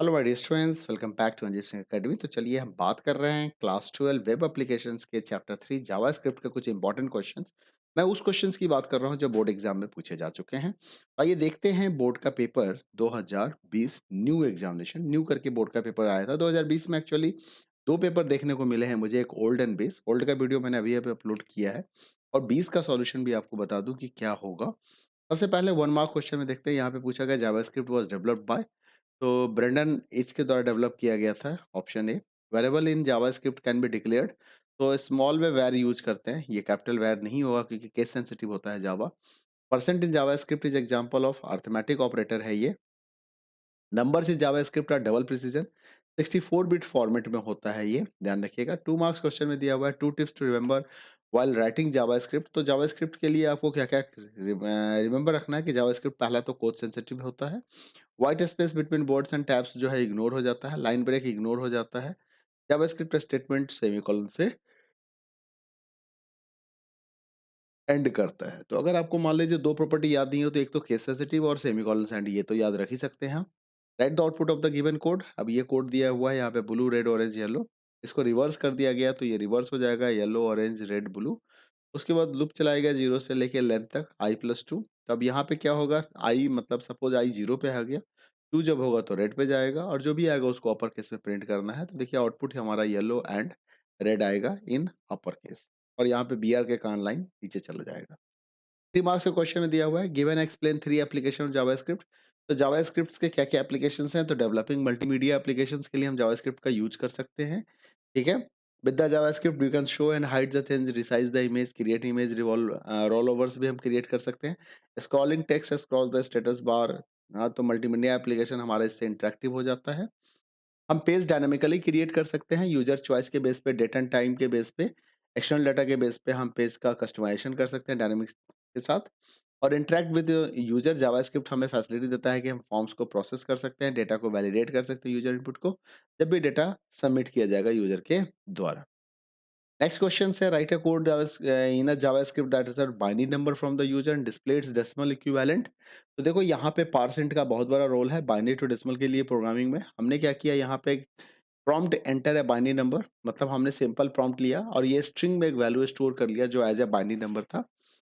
Hello my dear students, welcome back to Anjib Singh academy. तो चलिए हम बात कर रहे हैं क्लास 12 वेब एप्लीकेशंस के चैप्टर 3 जावास्क्रिप्ट के कुछ इंपॉर्टेंट क्वेश्चंस। मैं उस क्वेश्चंस की बात कर रहा हूं जो बोर्ड एग्जाम में पूछे जा चुके हैं। आइए देखते हैं बोर्ड का पेपर 2020 न्यू एग्जामिनेशन न्यू करके बोर्ड का पेपर आया था 2020 में। एक्चुअली दो पेपर देखने को मिले हैं मुझे, एक ओल्ड एंड बेस। ओल्ड का वीडियो मैंने अभी अभी अपलोड किया है और 20 का सॉल्यूशन भी आपको बता दूं कि क्या होगा। सबसे पहले 1 मार्क क्वेश्चन में देखते हैं। यहाँ पे पूछा गया जावास्क्रिप्ट वाज डेवलप्ड बाय, तो ब्रेंडन एच के द्वारा डेवलप किया गया था। Option A. Variable in JavaScript can be declared, तो स्मॉल में वैर यूज करते हैं, ये कैपिटल वैर नहीं होगा क्योंकि केस सेंसिटिव होता है Java. Percent in JavaScript is example of arithmetic operator है ये। Numbers in JavaScript are double precision, 64 bit format में होता है ये, ध्यान रखिएगा। 2 मार्क्स क्वेश्चन में दिया हुआ है 2 tips to remember while writing JavaScript. तो जावास्क्रिप्ट के लिए आपको क्या क्या रिमेंबर रखना है कि जावास्क्रिप्ट पहला तो कोड सेंसिटिव होता है, white space between boards and tabs जो है इग्नोर हो जाता है, लाइन ब्रेक इग्नोर हो जाता है, जावास्क्रिप्ट स्टेटमेंट सेमीकोलन से एंड करता है। तो अगर आपको मान लीजिए दो प्रॉपर्टी याद नहीं हो तो एक तो केस सेंसिटिव और सेमीकोलन से एंड, ये तो याद रख ही सकते हैं हम। Right the output of the given code. अब ये कोड दिया हुआ है यहाँ पे ब्लू रेड ऑरेंज येलो, इसको रिवर्स कर दिया गया तो ये रिवर्स हो जाएगा येलो ऑरेंज रेड ब्लू। उसके बाद लूप चलाएगा जीरो से लेके लेंथ तक i+2। तब यहाँ पे क्या होगा, आई मतलब सपोज आई जीरो पे आ गया, टू जब होगा तो रेड पे जाएगा और जो भी आएगा उसको अपर केस में प्रिंट करना है। तो देखिए आउटपुट हमारा येलो एंड रेड आएगा इन अपर केस, और यहाँ पे बी आर के कान लाइन नीचे चला जाएगा। 3 मार्क्स के क्वेश्चन में दिया हुआ है given explain 3 application of JavaScript. तो जावास्क्रिप्ट के क्या क्या एप्लीकेशंस हैं, तो डेवलपिंग मल्टीमीडिया एप्लीकेशंस के लिए हम जावास्क्रिप्ट का यूज कर सकते हैं। ठीक है। With the JavaScript you can show and hide the things, resize the image, create image revolve roll overs भी हम क्रिएट कर सकते हैं। Scrolling text across the status bar, हाँ तो मल्टीमीडिया एप्लीकेशन हमारा इससे इंटरेक्टिव हो जाता है। हम पेज डायनामिकली क्रिएट कर सकते हैं यूजर चॉइस के बेस पे, डेट एंड टाइम के बेस पे, एक्सटर्नल डाटा के बेस पे हम पेज का कस्टमाइजेशन कर सकते हैं डायनामिक्स के साथ। और इंटरेक्ट विद यूजर जावास्क्रिप्ट हमें फैसिलिटी देता है कि हम फॉर्म्स को प्रोसेस कर सकते हैं, डेटा को वैलिडेट कर सकते हैं यूजर इनपुट को, जब भी डेटा सबमिट किया जाएगा यूजर के द्वारा। नेक्स्ट क्वेश्चन है write a code in a JavaScript that is a binary number from the user and display it's decimal equivalent. तो देखो यहाँ पे पार्सेंट का बहुत बड़ा रोल है बाइनरी टू डेसिमल के लिए प्रोग्रामिंग में। हमने क्या किया, यहाँ पे प्रॉम्प्ट एंटर है बाइनरी नंबर, मतलब हमने सिंपल प्रॉम्प्ट लिया और ये स्ट्रिंग में एक वैल्यू स्टोर कर लिया जो एज ए बाइनरी नंबर था,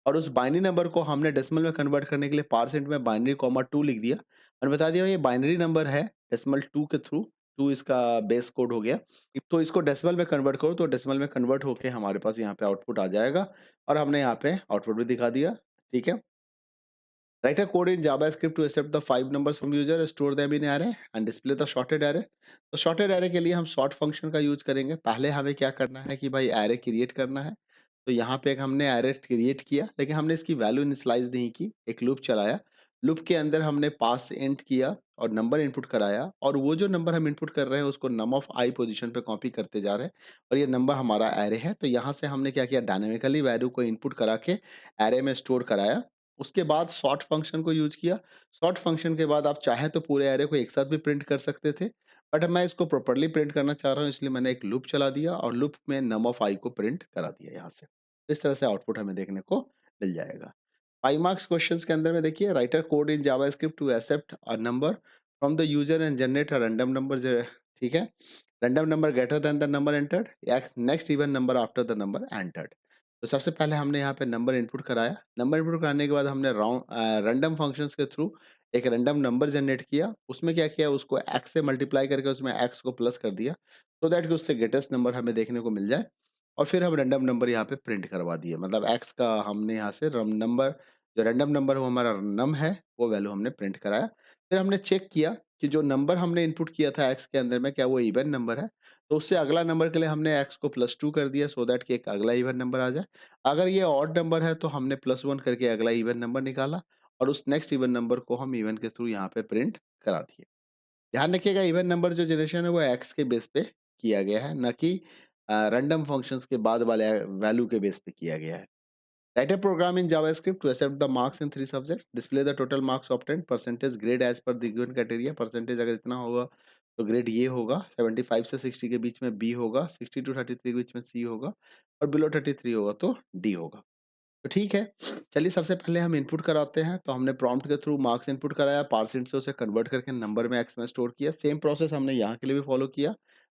और उस बाइनरी नंबर को हमने डेसिमल में कन्वर्ट करने के लिए पारसेंट में बाइनरी कॉमा 2 लिख दिया और बता दिया ये बाइनरी नंबर है डेसिमल 2 के थ्रू, 2 इसका बेस कोड हो गया। तो इसको डेसिमल में कन्वर्ट करो तो डेसिमल में कन्वर्ट होके हमारे पास यहाँ पे आउटपुट आ जाएगा और हमने यहाँ पे आउटपुट भी दिखा दिया। ठीक है। Write a code in JavaScript to accept the 5 numbers from user, store them in array and display the sorted array। तो sorted array के लिए हम sort फंक्शन का यूज करेंगे। पहले हमें क्या करना है कि भाई array क्रिएट करना है। तो यहाँ पे एक हमने array क्रिएट किया लेकिन हमने इसकी वैल्यू इनिशियलाइज नहीं की, एक लूप चलाया। लूप के अंदर हमने पास इंट किया और नंबर इनपुट कराया, और वो जो नंबर हम इनपुट कर रहे हैं उसको नम ऑफ आई पोजीशन पे कॉपी करते जा रहे हैं और ये नंबर हमारा एरे है। तो यहाँ से हमने क्या किया, डायनेमिकली वैल्यू को इनपुट करा के एरे में स्टोर कराया। उसके बाद सॉर्ट फंक्शन को यूज किया। सॉर्ट फंक्शन के बाद आप चाहे तो पूरे एरे को एक साथ भी प्रिंट कर सकते थे, बट मैं इसको प्रॉपर्ली प्रिंट करना चाह रहा हूँ इसलिए मैंने एक लूप चला दिया और लूप में नम ऑफ आई को प्रिंट करा दिया यहाँ से। इस तरह से आउटपुट हमें देखने को मिल जाएगा। 5 मार्क्स क्वेश्चन के अंदर में देखिए write a code in JavaScript to accept a number from the user and generate a random number. ठीक है। Random number greater than the number entered या next even number after the number entered. तो सबसे पहले हमने यहाँ पे नंबर इनपुट कराया। नंबर इनपुट कराने के बाद हमने राउंड रैंडम फंक्शंस के थ्रू एक रैंडम नंबर जनरेट किया। उसमें क्या किया, उसको एक्स से मल्टीप्लाई करके उसमें एक्स को प्लस कर दिया सो दैट कि उससे ग्रेटेस्ट नंबर हमें देखने को मिल जाए। और फिर हम रैंडम नंबर यहाँ पे प्रिंट करवा दिए, मतलब एक्स का हमने यहाँ से रम नंबर, जो रैंडम नंबर वो हमारा नम है, वो वैल्यू हमने प्रिंट कराया। फिर हमने चेक किया कि जो नंबर हमने इनपुट किया था एक्स के अंदर में क्या वो इवन नंबर है। तो उससे अगला नंबर के लिए हमने एक्स को +2 कर दिया सो दैट कि एक अगला इवन नंबर आ जाए। अगर ये ऑड नंबर है तो हमने +1 करके अगला इवन नंबर निकाला और उस नेक्स्ट इवन नंबर को हम इवन के थ्रू यहाँ पे प्रिंट करा दिए। ध्यान रखिएगा इवन नंबर जो जनरेशन है वो एक्स के बेस पे किया गया है, ना कि रैंडम फंक्शंस के बाद वाले वैल्यू के बेस पे किया गया है। Write a program in JavaScript to accept the marks in 3 subject, display the total marks obtained, percentage grade as per the given criteria. Percentage अगर इतना होगा तो ग्रेड ये होगा, 75 से 60 के बीच में बी होगा, 60 टू 33 के बीच में सी होगा और बिलो 33 होगा तो डी होगा। तो ठीक है, चलिए सबसे पहले हम इनपुट कराते हैं। तो हमने प्रॉम्प्ट के थ्रू मार्क्स इनपुट कराया, पार्सेंट से उसे कन्वर्ट करके नंबर में एक्स में स्टोर किया। सेम प्रोसेस हमने यहाँ के लिए भी फॉलो किया,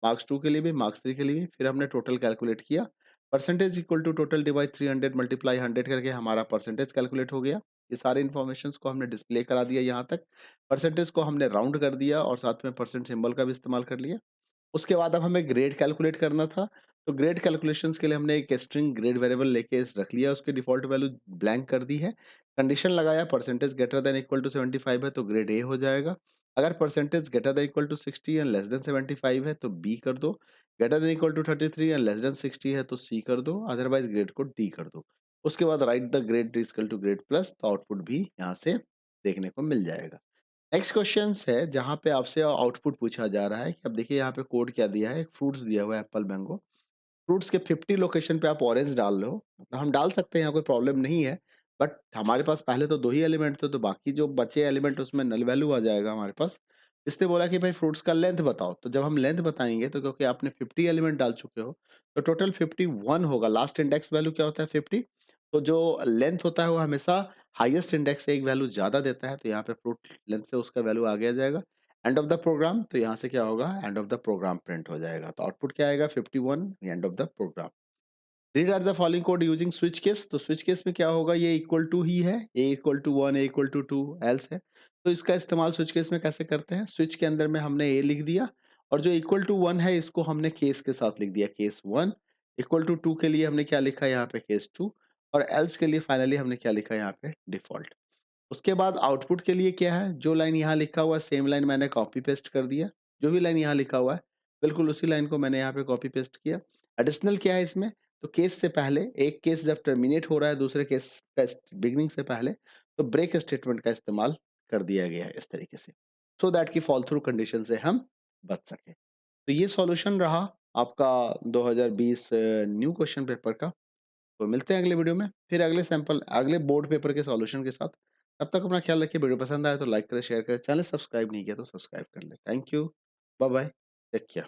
मार्क्स 2 के लिए भी, मार्क्स 3 के लिए भी। फिर हमने टोटल कैलकुलेट किया, percentage equal to total divide 300 multiply 100 करके हमारा परसेंटेज कैलकुलेट हो गया। ये सारे इन्फॉर्मेशंस को हमने डिस्प्ले करा दिया यहाँ तक। परसेंटेज को हमने राउंड कर दिया और साथ में परसेंट सिंबल का भी इस्तेमाल कर लिया। उसके बाद अब हमें ग्रेड कैलकुलेट करना था। तो ग्रेड कैलकुलेशंस के लिए हमने एक स्ट्रिंग ग्रेड वेरिएबल लेके रख लिया, उसकी डिफ़ॉल्ट वैल्यू ब्लैंक कर दी है। कंडीशन लगाया, percentage greater than equal to 75 है तो ग्रेड ए हो जाएगा। अगर percentage greater than equal to 60 and less than 75 है तो बी कर दो। Greater than equal to 33 and less than 60 है तो सी कर दो, अदरवाइज़ ग्रेड को डी कर दो। उसके बाद write the grade is equal to grade plus, तो आउटपुट भी यहाँ से देखने को मिल जाएगा। नेक्स्ट क्वेश्चंस है जहाँ पे आपसे आउटपुट पूछा जा रहा है कि अब देखिए यहाँ पे कोड क्या दिया है, एक फ्रूट्स दिया हुआ है एप्पल, मैंगो। फ्रूट्स के 50 लोकेशन पे आप ऑरेंज डाल रहे हो, मतलब हम डाल सकते हैं, यहाँ कोई प्रॉब्लम नहीं है। बट हमारे पास पहले तो 2 ही एलिमेंट थे, तो बाकी जो बचे एलिमेंट उसमें नल वैल्यू आ जाएगा हमारे पास। इसने बोला कि भाई फ्रूट्स का लेंथ बताओ, तो जब हम लेंथ बताएँगे तो क्योंकि आपने 50 एलिमेंट डाल चुके हो, तो टोटल 51 होगा। लास्ट इंडेक्स वैल्यू क्या होता है 50, तो जो लेंथ होता है वो हमेशा हाईएस्ट इंडेक्स से एक वैल्यू ज़्यादा देता है, तो यहाँ पे फ्रूट लेंथ से उसका वैल्यू आगे आ जाएगा। एंड ऑफ द प्रोग्राम, तो यहाँ से क्या होगा, end of the program print हो जाएगा। तो आउटपुट क्या आएगा 51, end of the program. Read are the following code using switch case, तो स्विच केस में क्या होगा, ये इक्वल टू ही है, a equal to 1, a equal to 2 else है। तो इसका इस्तेमाल स्विच केस में कैसे करते हैं, स्विच के अंदर में हमने ए लिख दिया और जो इक्वल टू 1 है इसको हमने केस के साथ लिख दिया, केस 1। इक्वल टू 2 के लिए हमने क्या लिखा है यहाँ पे, केस 2। और एल्स के लिए फाइनली हमने क्या लिखा है यहाँ पे, डिफॉल्ट। उसके बाद आउटपुट के लिए क्या है, जो लाइन यहाँ लिखा हुआ है सेम लाइन मैंने कॉपी पेस्ट कर दिया। जो भी लाइन यहाँ लिखा हुआ है बिल्कुल उसी लाइन को मैंने यहाँ पे कॉपी पेस्ट किया। एडिशनल क्या है इसमें, तो केस से पहले, एक केस जब टर्मिनेट हो रहा है दूसरे केस का बिगिनिंग से पहले, तो ब्रेक स्टेटमेंट का इस्तेमाल कर दिया गया है इस तरीके से, सो दैट की फॉल थ्रू कंडीशन से हम बच सके। तो ये सॉल्यूशन रहा आपका 2020 न्यू क्वेश्चन पेपर का। तो मिलते हैं अगले वीडियो में, फिर अगले सैंपल, अगले बोर्ड पेपर के सॉल्यूशन के साथ। तब तक अपना ख्याल रखिए, वीडियो पसंद आया तो लाइक करें, शेयर करें, चैनल सब्सक्राइब नहीं किया तो सब्सक्राइब कर लें। Thank you, bye bye, take care.